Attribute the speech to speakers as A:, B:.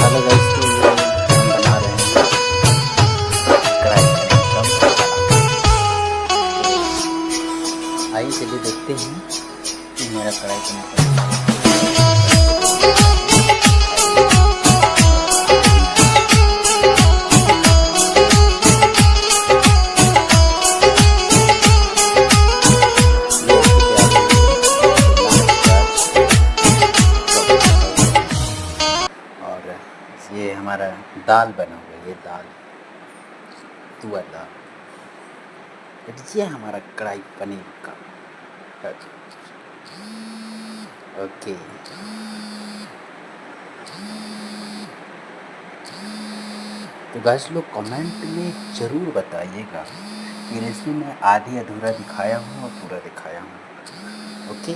A: Hello guys, तो ये हम बना रहे हैं कढ़ाई पनीर का मसाला। तो आइए चलिए देखते हैं कि मेरा कढ़ाई पनीर का ये हमारा दाल बना हुआ है, ये दाल तुअर दाल। ये हमारा कढ़ाई पनीर का। ओके, तो गाइस लोग कमेंट में ज़रूर बताइएगा कि रेसिपी मैं आधी अधूरा दिखाया हूँ और पूरा दिखाया हूँ। ओके।